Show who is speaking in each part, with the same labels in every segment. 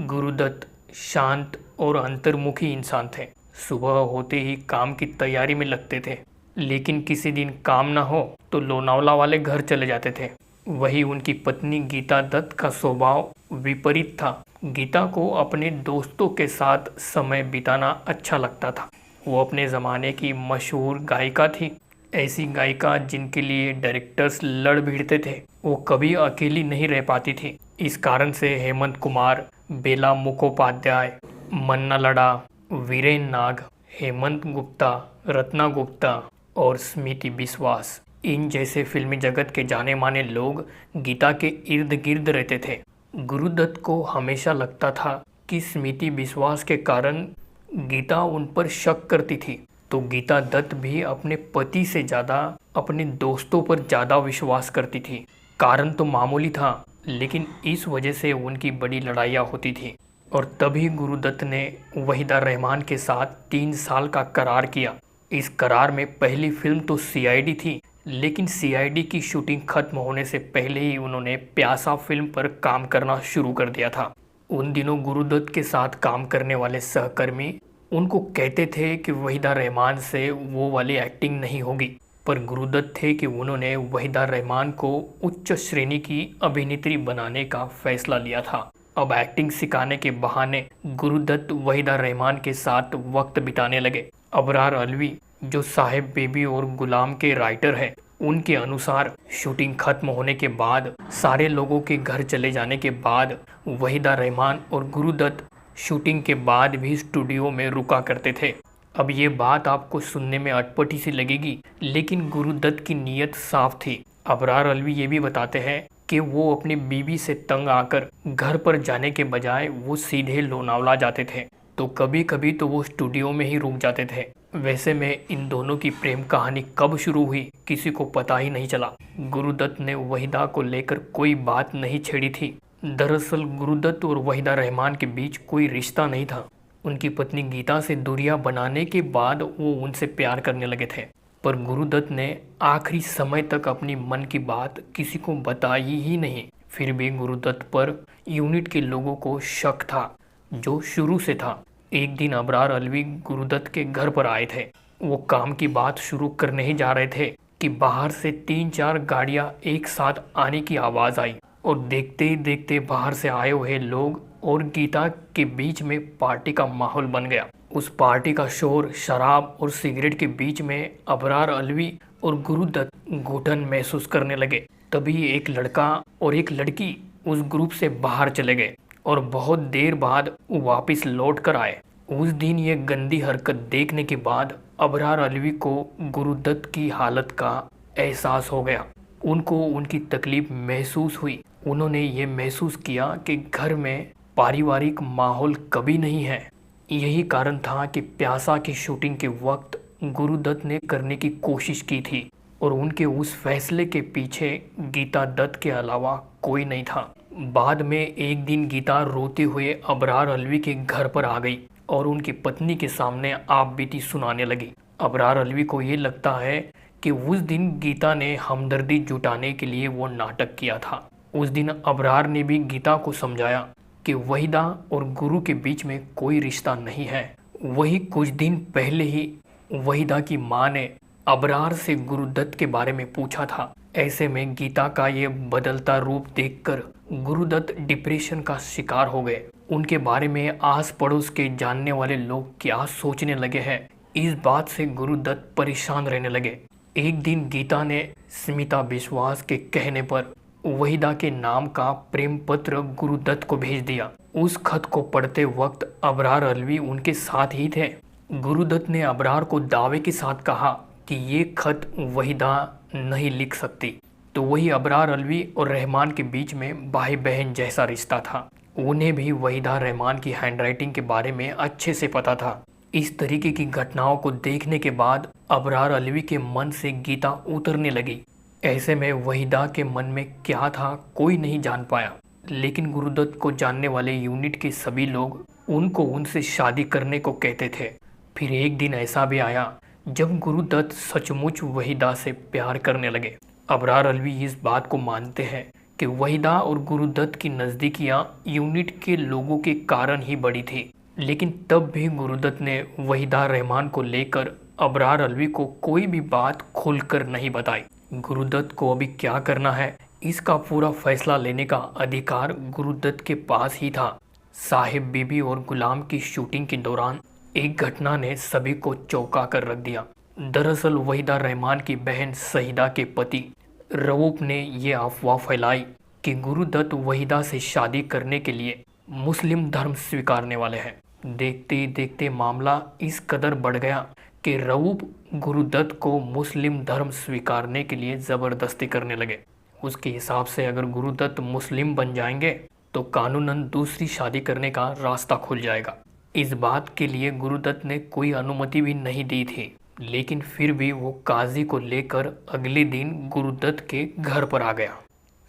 Speaker 1: गुरुदत्त शांत और अंतर्मुखी इंसान थे। सुबह होते ही काम की तैयारी में लगते थे, लेकिन किसी दिन काम न हो तो लोनावला वाले घर चले जाते थे। वही उनकी पत्नी गीता दत्त का स्वभाव विपरीत था। गीता को अपने दोस्तों के साथ समय बिताना अच्छा लगता था। वो अपने ज़माने की मशहूर गायिका थी, ऐसी गायिका जिनके लिए डायरेक्टर्स लड़ भिड़ते थे। वो कभी अकेली नहीं रह पाती थी। इस कारण से हेमंत कुमार, बेला मुखोपाध्याय, मन्ना लड़ा, वीरेन नाग, हेमंत गुप्ता, रत्ना गुप्ता और स्मृति बिस्वास, इन जैसे फिल्मी जगत के जाने माने लोग गीता के इर्द गिर्द रहते थे। गुरुदत्त को हमेशा लगता था कि स्मृति बिस्वास के कारण गीता उन पर शक करती थी, तो गीता दत्त भी अपने पति से ज़्यादा अपने दोस्तों पर ज़्यादा विश्वास करती थी। कारण तो मामूली था, लेकिन इस वजह से उनकी बड़ी लड़ाइयाँ होती थी। और तभी गुरुदत्त ने वहीदा रहमान के साथ 3 साल का करार किया। इस करार में पहली फिल्म तो सीआईडी थी, लेकिन सीआईडी की शूटिंग खत्म होने से पहले ही उन्होंने प्यासा फिल्म पर काम करना शुरू कर दिया था। उन दिनों गुरुदत्त के साथ काम करने वाले सहकर्मी उनको कहते थे कि वहीदा रहमान से वो वाली एक्टिंग नहीं होगी, पर गुरुदत्त थे कि उन्होंने वहीदा रहमान को उच्च श्रेणी की अभिनेत्री बनाने का फैसला लिया था। अब एक्टिंग सिखाने के बहाने गुरुदत्त वहीदा रहमान के साथ वक्त बिताने लगे। अबरार अलवी, जो साहेब बेबी और गुलाम के राइटर हैं, उनके अनुसार शूटिंग खत्म होने के बाद, सारे लोगों के घर चले जाने के बाद वहीदा रहमान और गुरुदत्त शूटिंग के बाद भी स्टूडियो में रुका करते थे। अब ये बात आपको सुनने में अटपटी सी लगेगी, लेकिन गुरुदत्त की नीयत साफ थी। अबरार अलवी ये भी बताते हैं कि वो अपनी बीवी से तंग आकर घर पर जाने के बजाय वो सीधे लोनावला जाते थे, तो कभी कभी तो वो स्टूडियो में ही रुक जाते थे। वैसे में इन दोनों की प्रेम कहानी कब शुरू हुई किसी को पता ही नहीं चला। गुरुदत्त ने वहीदा को लेकर कोई बात नहीं छेड़ी थी। दरअसल गुरुदत्त और वहीदा रहमान के बीच कोई रिश्ता नहीं था। उनकी पत्नी गीता से दूरियां बनाने के बाद वो उनसे प्यार करने लगे थे, पर गुरुदत्त ने आखिरी समय तक अपनी मन की बात किसी को बताई ही नहीं। फिर भी गुरुदत्त पर यूनिट के लोगों को शक था, जो शुरू से था। एक दिन अबरार अलवी गुरुदत्त के घर पर आए थे। वो काम की बात शुरू करने ही जा रहे थे कि बाहर से 3-4 गाड़ियां एक साथ आने की आवाज़ आई, और देखते ही देखते बाहर से आए हुए लोग और गीता के बीच में पार्टी का माहौल बन गया। उस पार्टी का शोर, शराब और सिगरेट के बीच में अबरार अलवी और गुरुदत्त घुटन महसूस करने लगे। तभी एक लड़का और एक लड़की उस ग्रुप से बाहर चले गए और बहुत देर बाद वापस लौट कर आए। उस दिन ये गंदी हरकत देखने के बाद अबरार अलवी को गुरुदत्त की हालत का एहसास हो गया। उनको उनकी तकलीफ महसूस हुई। उन्होंने ये महसूस किया कि घर में पारिवारिक माहौल कभी नहीं है। यही कारण था कि प्यासा की शूटिंग के वक्त गुरुदत्त ने करने की कोशिश की थी, और उनके उस फैसले के पीछे गीता दत्त के अलावा कोई नहीं था। बाद में एक दिन गीता रोते हुए अबरार अलवी के घर पर आ गई और उनकी पत्नी के सामने आप बीती सुनाने लगी। अबरार अलवी को ये लगता है कि उस दिन गीता ने हमदर्दी जुटाने के लिए वो नाटक किया था। उस दिन अबरार ने भी गीता को समझाया कि वहीदा और गुरु के बीच में कोई रिश्ता नहीं है। वही कुछ दिन पहले ही वहीदा की माँ ने अबरार से गुरुदत्त के बारे में पूछा था। ऐसे में गीता का ये बदलता रूप देखकर गुरुदत्त डिप्रेशन का शिकार हो गए। उनके बारे में आस पड़ोस के जानने वाले लोग क्या सोचने लगे हैं, इस बात से गुरुदत्त परेशान रहने लगे। एक दिन गीता ने स्मिता बिस्वास के कहने पर वहीदा के नाम का प्रेम पत्र गुरुदत्त को भेज दिया। उस खत को पढ़ते वक्त अबरार अलवी उनके साथ ही थे। गुरुदत्त ने अबरार को दावे के साथ कहा कि ये खत वहीदा नहीं लिख सकती, तो वही अबरार अलवी और रहमान के बीच में भाई बहन जैसा रिश्ता था। उन्हें भी वहीदा रहमान की हैंडराइटिंग के बारे में अच्छे से पता था। इस तरीके की घटनाओं को देखने के बाद अबरार अलवी के मन से गीता उतरने लगी। ऐसे में वहीदा के मन में क्या था कोई नहीं जान पाया, लेकिन गुरुदत्त को जानने वाले यूनिट के सभी लोग उनको उनसे शादी करने को कहते थे। फिर एक दिन ऐसा भी आया जब गुरुदत्त सचमुच वहीदा से प्यार करने लगे। अबरार अलवी इस बात को मानते हैं कि वहीदा और गुरुदत्त की नज़दीकियां यूनिट के लोगों के कारण ही बढ़ी थी। लेकिन तब भी गुरुदत्त ने वहीदा रहमान को लेकर अबरार अलवी को कोई भी बात खुलकर नहीं बताई। गुरुदत्त को अभी क्या करना है, इसका पूरा फैसला लेने का अधिकार गुरुदत्त के पास ही था। साहिब बीबी और गुलाम की शूटिंग के दौरान एक घटना ने सभी को चौंका कर रख दिया। दरअसल वहीदा रहमान की बहन सईदा के पति रऊफ ने ये अफवाह फैलाई कि गुरुदत्त वहीदा से शादी करने के लिए मुस्लिम धर्म स्वीकारने वाले हैं। देखते ही देखते मामला इस कदर बढ़ गया कि रऊफ गुरुदत्त को मुस्लिम धर्म स्वीकारने के लिए ज़बरदस्ती करने लगे। उसके हिसाब से अगर गुरुदत्त मुस्लिम बन जाएंगे तो कानूनन दूसरी शादी करने का रास्ता खुल जाएगा। इस बात के लिए गुरुदत्त ने कोई अनुमति भी नहीं दी थी, लेकिन फिर भी वो काजी को लेकर अगले दिन गुरुदत्त के घर पर आ गया।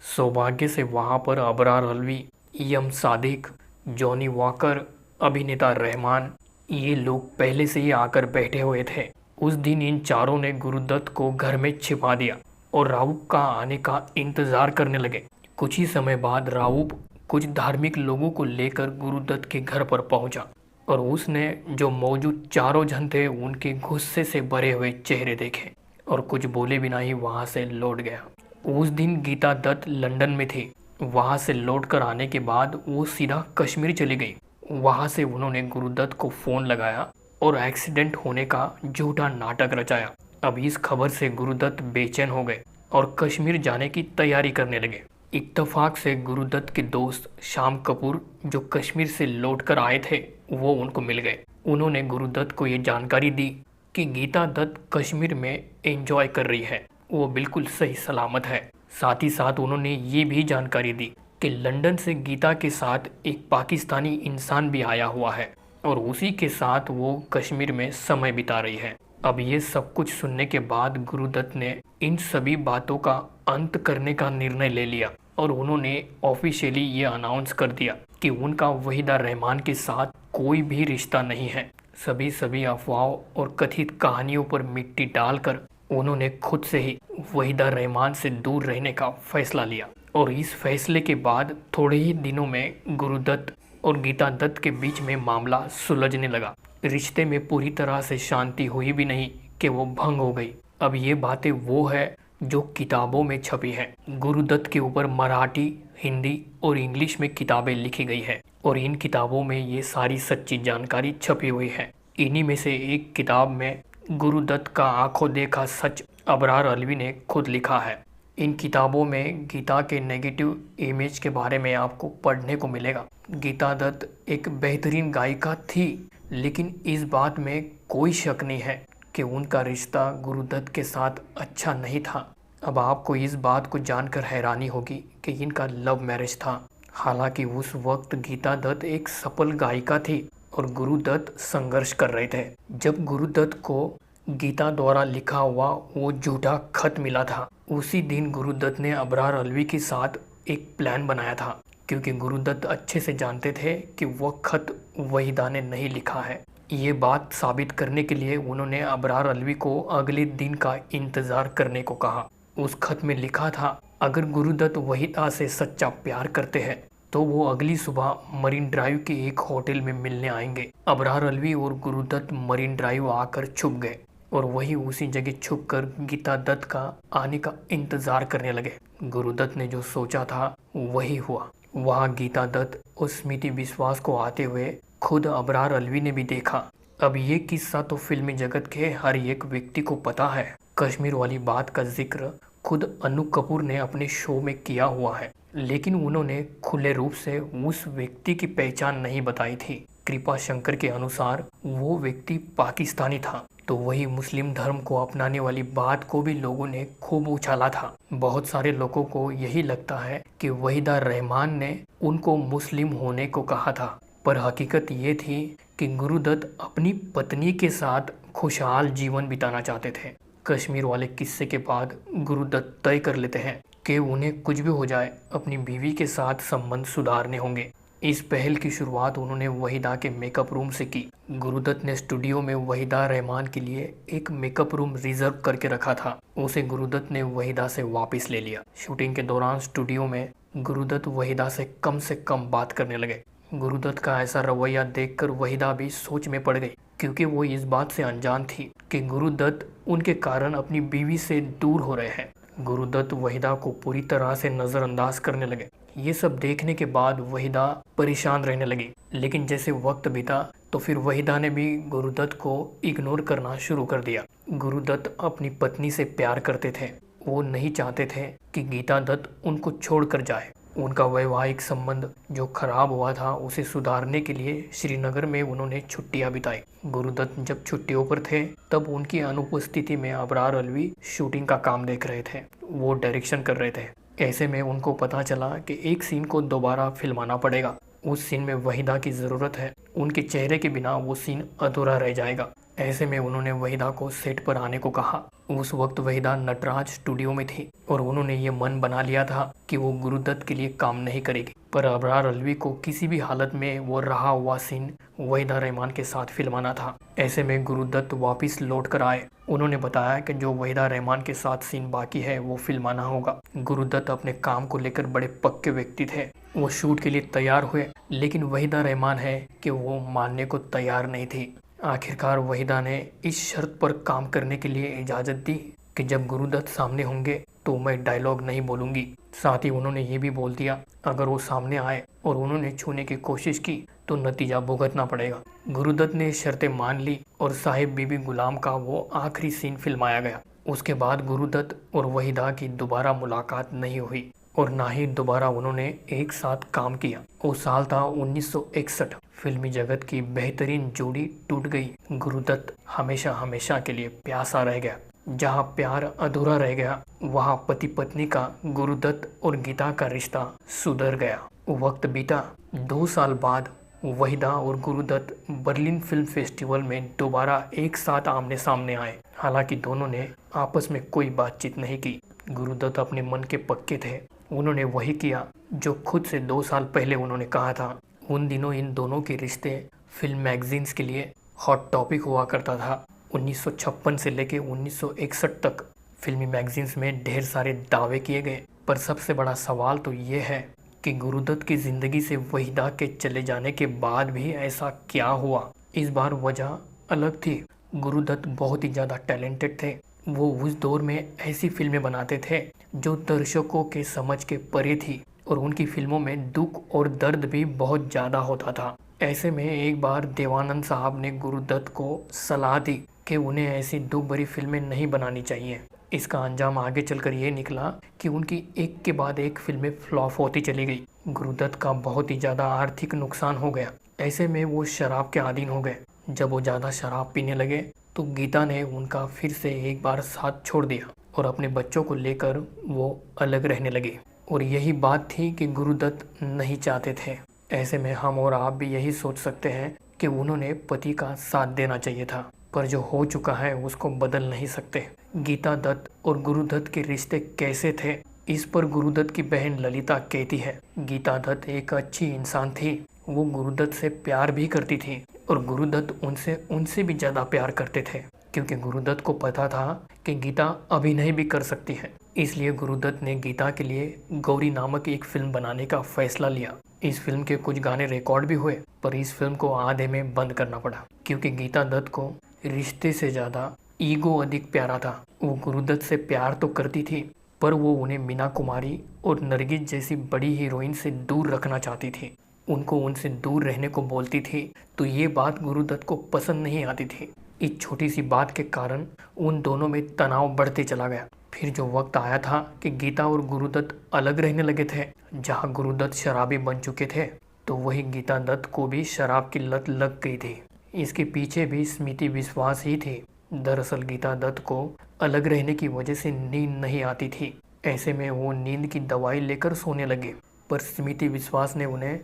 Speaker 1: सौभाग्य से वहाँ पर अबरार अलवी, यम सादिक, जॉनी वॉकर, अभिनेता रहमान, ये लोग पहले से ही आकर बैठे हुए थे। उस दिन इन चारों ने गुरुदत्त को घर में छिपा दिया और राउफ का आने का इंतजार करने लगे। कुछ ही समय बाद राउफ कुछ धार्मिक लोगों को लेकर गुरुदत्त के घर पर पहुंचा और उसने जो मौजूद चारों जन थे उनके गुस्से से भरे हुए चेहरे देखे और कुछ बोले बिना ही वहां से लौट गया। उस दिन गीता दत्त लंदन में थी। वहां से लौटकर आने के बाद वो सीधा कश्मीर चली गई। वहां से उन्होंने गुरुदत्त को फ़ोन लगाया और एक्सीडेंट होने का झूठा नाटक रचाया। अब इस खबर से गुरुदत्त बेचैन हो गए और कश्मीर जाने की तैयारी करने लगे। इत्तफाक से गुरुदत्त के दोस्त शाम कपूर जो कश्मीर से लौटकर आए थे वो उनको मिल गए। उन्होंने गुरुदत्त को ये जानकारी दी कि गीता दत्त कश्मीर में एंजॉय कर रही है, वो बिल्कुल सही सलामत है। साथ ही साथ उन्होंने ये भी जानकारी दी कि लंदन से गीता के साथ एक पाकिस्तानी इंसान भी आया हुआ है और उसी के साथ वो कश्मीर में समय बिता रही है। अब ये सब कुछ सुनने के बाद गुरुदत्त ने इन सभी बातों का अंत करने का निर्णय ले लिया और उन्होंने ऑफिशियली ये अनाउंस कर दिया कि उनका वहीदा रहमान के साथ कोई भी रिश्ता नहीं है। सभी अफवाहों और कथित कहानियों पर मिट्टी डालकर उन्होंने खुद से ही वहीदा रहमान से दूर रहने का फैसला लिया। और इस फैसले के बाद थोड़े ही दिनों में गुरुदत्त और गीता दत्त के बीच में मामला सुलझने लगा। रिश्ते में पूरी तरह से शांति हुई भी नहीं कि वो भंग हो गई। अब ये बातें वो है जो किताबों में छपी है। गुरुदत्त के ऊपर मराठी, हिंदी और इंग्लिश में किताबें लिखी गई है और इन किताबों में ये सारी सच्ची जानकारी छपी हुई है। इन्हीं में से एक किताब में गुरुदत्त का आंखों देखा सच अबरार अलवी ने खुद लिखा है। इन किताबों में गीता के नेगेटिव इमेज के बारे में आपको पढ़ने को मिलेगा। गीता दत्त एक बेहतरीन गायिका थी, लेकिन इस बात में कोई शक नहीं है कि उनका रिश्ता गुरुदत्त के साथ अच्छा नहीं था। अब आपको इस बात को जानकर हैरानी होगी कि इनका लव मैरिज था। हालांकि उस वक्त गीता दत्त एक सफल गायिका थी और गुरुदत्त संघर्ष कर रहे थे। जब गुरुदत्त को गीता द्वारा लिखा हुआ वो झूठा खत मिला था, उसी दिन गुरुदत्त ने अबरार अलवी के साथ एक प्लान बनाया था, क्योंकि गुरुदत्त अच्छे से जानते थे कि वह खत वहीदा ने नहीं लिखा है। ये बात साबित करने के लिए उन्होंने अबरार अलवी को अगले दिन का इंतज़ार करने को कहा। उस खत में लिखा था, अगर गुरुदत्त वहीदा से सच्चा प्यार करते हैं तो वो अगली सुबह मरीन ड्राइव के एक होटल में मिलने आएंगे। अबरार अलवी और गुरुदत्त मरीन ड्राइव आकर छुप गए और वही उसी जगह छुपकर गीता दत्त का आने का इंतजार करने लगे। गुरुदत्त ने जो सोचा था वही हुआ। वहाँ गीता दत्त और स्मृति विश्वास को आते हुए खुद अबरार अलवी ने भी देखा। अब ये किस्सा तो फिल्मी जगत के हर एक व्यक्ति को पता है। कश्मीर वाली बात का जिक्र खुद अनु कपूर ने अपने शो में किया हुआ है, लेकिन उन्होंने खुले रूप से उस व्यक्ति की पहचान नहीं बताई थी। कृपा शंकर के अनुसार वो व्यक्ति पाकिस्तानी था, तो वही मुस्लिम धर्म को अपनाने वाली बात को भी लोगों ने खूब उछाला था। बहुत सारे लोगों को यही लगता है कि वहीदा रहमान ने उनको मुस्लिम होने को कहा था, पर हकीकत ये थी कि गुरुदत्त अपनी पत्नी के साथ खुशहाल जीवन बिताना चाहते थे। कश्मीर वाले किस्से के बाद गुरुदत्त तय कर लेते हैं कि उन्हें कुछ भी हो जाए अपनी बीवी के साथ संबंध सुधारने होंगे। इस पहल की शुरुआत उन्होंने वहीदा के मेकअप रूम से की। गुरुदत्त ने स्टूडियो में वहीदा रहमान के लिए एक मेकअप रूम रिजर्व करके रखा था। उसे गुरुदत्त ने वहीदा से वापस ले लिया। शूटिंग के दौरान स्टूडियो में गुरुदत्त वहीदा से कम बात करने लगे। गुरुदत्त का ऐसा रवैया देखकर वहीदा भी सोच में पड़ गई, क्योंकि वो इस बात से अनजान थी कि गुरुदत्त उनके कारण अपनी बीवी से दूर हो रहे हैं। गुरुदत्त वहीदा को पूरी तरह से नज़रअंदाज करने लगे। ये सब देखने के बाद वहीदा परेशान रहने लगी। लेकिन जैसे वक्त बीता तो फिर वहीदा ने भी गुरुदत्त को इग्नोर करना शुरू कर दिया। गुरुदत्त अपनी पत्नी से प्यार करते थे। वो नहीं चाहते थे कि गीता दत्त उनको छोड़कर जाए। उनका वैवाहिक संबंध जो खराब हुआ था उसे सुधारने के लिए श्रीनगर में उन्होंने छुट्टियां बिताई। गुरुदत्त जब छुट्टियों पर थे तब उनकी अनुपस्थिति में अबरार अलवी शूटिंग का काम देख रहे थे। वो डायरेक्शन कर रहे थे। ऐसे में उनको पता चला कि एक सीन को दोबारा फिल्माना पड़ेगा। उस सीन में वहीदा की ज़रूरत है। उनके चेहरे के बिना वो सीन अधूरा रह जाएगा। ऐसे में उन्होंने वहीदा को सेट पर आने को कहा। उस वक्त वहीदा नटराज स्टूडियो में थी और उन्होंने ये मन बना लिया था कि वो गुरुदत्त के लिए काम नहीं करेगी। पर अबरार अलवी को किसी भी हालत में वो रहा हुआ सीन वहीदा रहमान के साथ फिल्माना था। ऐसे में गुरुदत्त वापस लौट कर आए। उन्होंने बताया कि जो वहीदा रहमान के साथ सीन बाकी है वो फिल्माना होगा। गुरुदत्त अपने काम को लेकर बड़े पक्के व्यक्ति थे। वो शूट के लिए तैयार हुए, लेकिन वहीदा रहमान है कि वो मानने को तैयार नहीं थी। आखिरकार वहीदा ने इस शर्त पर काम करने के लिए इजाज़त दी कि जब गुरुदत्त सामने होंगे तो मैं डायलॉग नहीं बोलूँगी। साथ ही उन्होंने ये भी बोल दिया अगर वो सामने आए और उन्होंने छूने की कोशिश की तो नतीजा भुगतना पड़ेगा। गुरुदत्त ने शर्तें मान ली और साहिब बीबी गुलाम का वो आखिरी सीन फिल्माया गया। उसके बाद गुरुदत्त और वहीदा की दोबारा मुलाकात नहीं हुई और ना ही दोबारा उन्होंने एक साथ काम किया। वो साल था 1961। फिल्मी जगत की बेहतरीन जोड़ी टूट गई। गुरुदत्त हमेशा हमेशा के लिए प्यासा रह गया। जहाँ प्यार अधूरा रह गया वहाँ पति पत्नी का गुरुदत्त और गीता का रिश्ता सुधर गया। वक्त बीता। 2 साल बाद वहीदा और गुरुदत्त बर्लिन फिल्म फेस्टिवल में दोबारा एक साथ आमने सामने आए। हालांकि दोनों ने आपस में कोई बातचीत नहीं की। गुरुदत्त अपने मन के पक्के थे। उन्होंने वही किया जो खुद से 2 साल पहले उन्होंने कहा था। उन दिनों इन दोनों के रिश्ते फिल्म मैगजीन्स के लिए हॉट टॉपिक हुआ करता था। 1956 से लेकर 1961 तक फिल्मी मैगजीन्स में ढेर सारे दावे किए गए। पर सबसे बड़ा सवाल तो ये है कि गुरुदत्त की ज़िंदगी से वहीदा के चले जाने के बाद भी ऐसा क्या हुआ। इस बार वजह अलग थी। गुरुदत्त बहुत ही ज़्यादा टैलेंटेड थे। वो उस दौर में ऐसी फिल्में बनाते थे जो दर्शकों के समझ के परे थी और उनकी फिल्मों में दुख और दर्द भी बहुत ज़्यादा होता था। ऐसे में एक बार देवानंद साहब ने गुरुदत्त को सलाह दी कि उन्हें ऐसी दुख भरी फिल्में नहीं बनानी चाहिए। इसका अंजाम आगे चलकर ये निकला कि उनकी एक के बाद एक फिल्में फ्लॉप होती चली गई। गुरुदत्त का बहुत ही ज़्यादा आर्थिक नुकसान हो गया। ऐसे में वो शराब के अधीन हो गए। जब वो ज़्यादा शराब पीने लगे तो गीता ने उनका फिर से एक बार साथ छोड़ दिया और अपने बच्चों को लेकर वो अलग रहने लगे। और यही बात थी कि गुरुदत्त नहीं चाहते थे। ऐसे में हम और आप भी यही सोच सकते हैं कि उन्होंने पति का साथ देना चाहिए था, पर जो हो चुका है उसको बदल नहीं सकते। गीता दत्त और गुरुदत्त के रिश्ते कैसे थे, इस पर गुरुदत्त की बहन ललिता कहती है। गीता दत्त एक अच्छी इंसान थी। वो गुरुदत्त से प्यार भी करती थी और गुरुदत्त उनसे भी ज़्यादा प्यार करते थे, क्योंकि गुरुदत्त को पता था कि गीता अभिनय भी कर सकती है। इसलिए गुरुदत्त ने गीता के लिए गौरी नामक एक फिल्म बनाने का फैसला लिया। इस फिल्म के कुछ गाने रिकॉर्ड भी हुए, पर इस फिल्म को आधे में बंद करना पड़ा, क्योंकि गीता दत्त को रिश्ते से ज़्यादा ईगो अधिक प्यारा था। वो गुरुदत्त से प्यार तो करती थी, पर वो उन्हें मीना कुमारी और नरगिस जैसी बड़ी हीरोइन से दूर रखना चाहती थी। उनको उनसे दूर रहने को बोलती थी, तो ये बात गुरुदत्त को पसंद नहीं आती थी। इस छोटी सी बात के कारण उन दोनों में तनाव बढ़ते चला गया। फिर जो वक्त आया था कि गीता और गुरुदत्त अलग रहने लगे थे, जहाँ गुरुदत्त शराबी बन चुके थे, तो वही गीता दत्त को भी शराब की लत लग गई थी। इसके पीछे भी स्मृति विश्वास ही थी। दरअसल गीता दत्त को अलग रहने की वजह से नींद नहीं आती थी। ऐसे में वो नींद की दवाई लेकर सोने लगे, पर स्मृति विश्वास ने उन्हें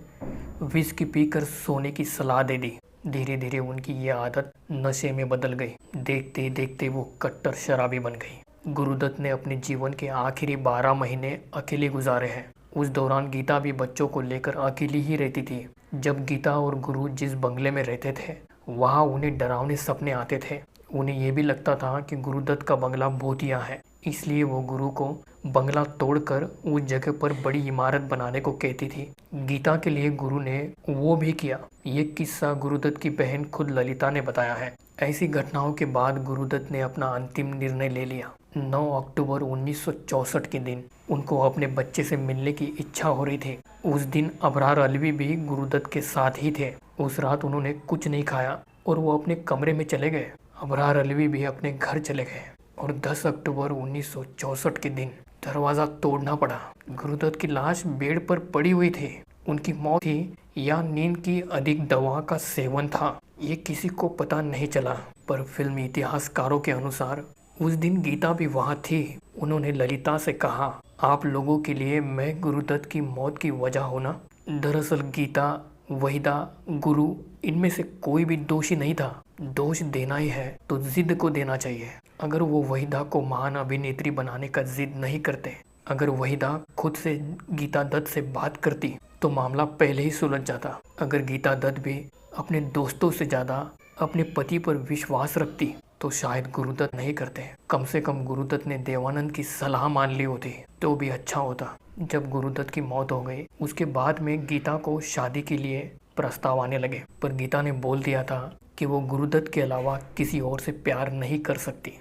Speaker 1: विस्की पीकर सोने की सलाह दे दी। धीरे धीरे उनकी ये आदत नशे में बदल गई। देखते देखते वो कट्टर शराबी बन गई। गुरुदत्त ने अपने जीवन के आखिरी 12 महीने अकेले गुजारे हैं। उस दौरान गीता भी बच्चों को लेकर अकेली ही रहती थी। जब गीता और गुरु जिस बंगले में रहते थे वहाँ उन्हें डरावने सपने आते थे। उन्हें यह भी लगता था कि गुरुदत्त का बंगला भूतिया है, इसलिए वो गुरु को बंगला तोड़कर उस जगह पर बड़ी इमारत बनाने को कहती थी। गीता के लिए गुरु ने वो भी किया। ये किस्सा गुरुदत्त की बहन खुद ललिता ने बताया है। ऐसी घटनाओं के बाद गुरुदत्त ने अपना अंतिम निर्णय ले लिया। 9 अक्टूबर 1964 के दिन उनको अपने बच्चे से मिलने की इच्छा हो रही थी। उस दिन अबरार अलवी भी गुरुदत्त के साथ ही थे। उस रात उन्होंने कुछ नहीं खाया और वो अपने कमरे में चले गए। अबरार अलवी भी अपने घर चले गए और 10 अक्टूबर 1964 के दिन दरवाज़ा तोड़ना पड़ा। गुरुदत्त की लाश बेड पर पड़ी हुई थी। उनकी मौत थी या नींद की अधिक दवा का सेवन था, ये किसी को पता नहीं चला। पर फिल्म इतिहासकारों के अनुसार उस दिन गीता भी वहाँ थी। उन्होंने ललिता से कहा, आप लोगों के लिए मैं गुरुदत्त की मौत की वजह हूँ ना। दरअसल गीता, वहीदा, गुरु इनमें से कोई भी दोषी नहीं था। दोष देना ही है तो जिद को देना चाहिए। अगर वो वहीदा को महान अभिनेत्री बनाने का जिद नहीं करते, अगर वहीदा खुद से गीता दत्त से बात करती तो मामला पहले ही सुलझ जाता। अगर गीता दत्त भी अपने दोस्तों से ज़्यादा अपने पति पर विश्वास रखती तो शायद गुरुदत्त नहीं करते। कम से कम गुरुदत्त ने देवानंद की सलाह मान ली होती तो भी अच्छा होता। जब गुरुदत्त की मौत हो गई उसके बाद में गीता को शादी के लिए प्रस्ताव आने लगे, पर गीता ने बोल दिया था कि वो गुरुदत्त के अलावा किसी और से प्यार नहीं कर सकती।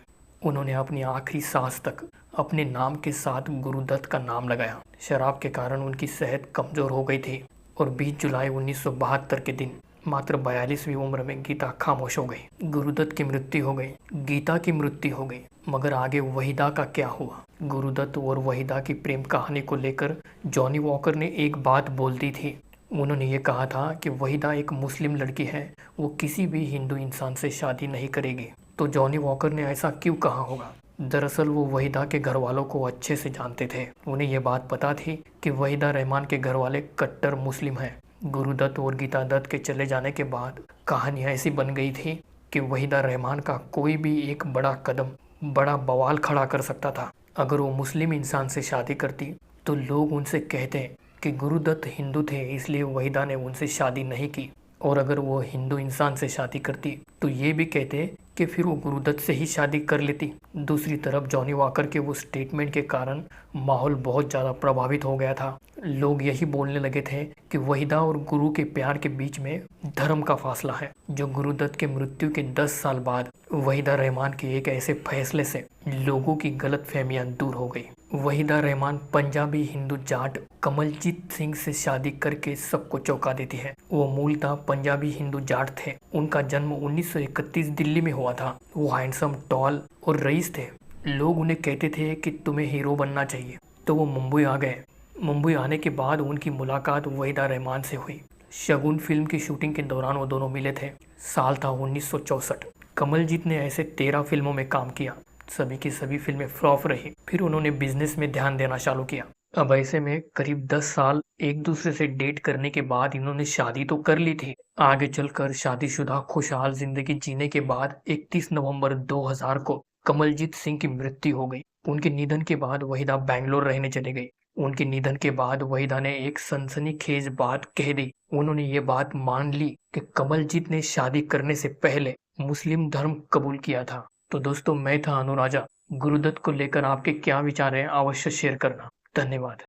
Speaker 1: उन्होंने अपनी आखिरी सांस तक अपने नाम के साथ गुरुदत्त का नाम लगाया। शराब के कारण उनकी सेहत कमज़ोर हो गई थी और 20 जुलाई 1972 के दिन मात्र 42वीं उम्र में गीता खामोश हो गई। गुरुदत्त की मृत्यु हो गई, गीता की मृत्यु हो गई, मगर आगे वहीदा का क्या हुआ? गुरुदत्त और वहीदा की प्रेम कहानी को लेकर जॉनी वॉकर ने एक बात बोल दी थी। उन्होंने ये कहा था कि वहीदा एक मुस्लिम लड़की है, वो किसी भी हिंदू इंसान से शादी नहीं करेगी। तो जॉनी वॉकर ने ऐसा क्यों कहा होगा? दरअसल वो वहीदा के घर वालों को अच्छे से जानते थे। उन्हें ये बात पता थी कि वहीदा रहमान के घर वाले कट्टर मुस्लिम हैं। गुरुदत्त और गीता दत्त के चले जाने के बाद कहानी ऐसी बन गई थी कि वहीदा रहमान का कोई भी एक बड़ा कदम बड़ा बवाल खड़ा कर सकता था। अगर वो मुस्लिम इंसान से शादी करती तो लोग उनसे कहते कि गुरुदत्त हिंदू थे इसलिए वहीदा ने उनसे शादी नहीं की, और अगर वो हिंदू इंसान से शादी करती तो ये भी कहते कि फिर वो गुरुदत्त से ही शादी कर लेती। दूसरी तरफ जॉनी वॉकर के वो स्टेटमेंट के कारण माहौल बहुत ज़्यादा प्रभावित हो गया था। लोग यही बोलने लगे थे कि वहीदा और गुरु के प्यार के बीच में धर्म का फासला है। जो गुरुदत्त के मृत्यु के 10 साल बाद वहीदा रहमान के एक ऐसे फैसले से लोगों की गलत फहमियाँ दूर हो गई। वहीदा रहमान पंजाबी हिंदू जाट कमलजीत सिंह से शादी करके सबको चौंका देती है। वो मूलतः पंजाबी हिंदू जाट थे। उनका जन्म 1931 दिल्ली में हुआ था। वो हैंडसम, टॉल और रईस थे। लोग उन्हें कहते थे कि तुम्हें हीरो बनना चाहिए, तो वो मुंबई आ गए। मुंबई आने के बाद उनकी मुलाकात वहीदा रहमान से हुई। शगुन फिल्म की शूटिंग के दौरान वो दोनों मिले थे। साल था 1964। कमलजीत ने ऐसे 13 फिल्मों में काम किया। सभी की सभी फिल्में फ्लॉप रही। फिर उन्होंने बिजनेस में ध्यान देना चालू किया। अब ऐसे में करीब 10 साल एक दूसरे से डेट करने के बाद इन्होंने शादी तो कर ली थी। आगे चलकर शादीशुदा खुशहाल जिंदगी जीने के बाद 31 नवंबर 2000 को कमलजीत सिंह की मृत्यु हो गई। उनके निधन के बाद वहीदा बैंगलोर रहने चले गई। उनके निधन के बाद वहीदा ने एक सनसनीखेज बात कह दी। उन्होंने ये बात मान ली कि कमलजीत ने शादी करने से पहले मुस्लिम धर्म कबूल किया था। तो दोस्तों, मैं था अनुराजा। गुरुदत्त को लेकर आपके क्या विचार हैं अवश्य शेयर करना। धन्यवाद।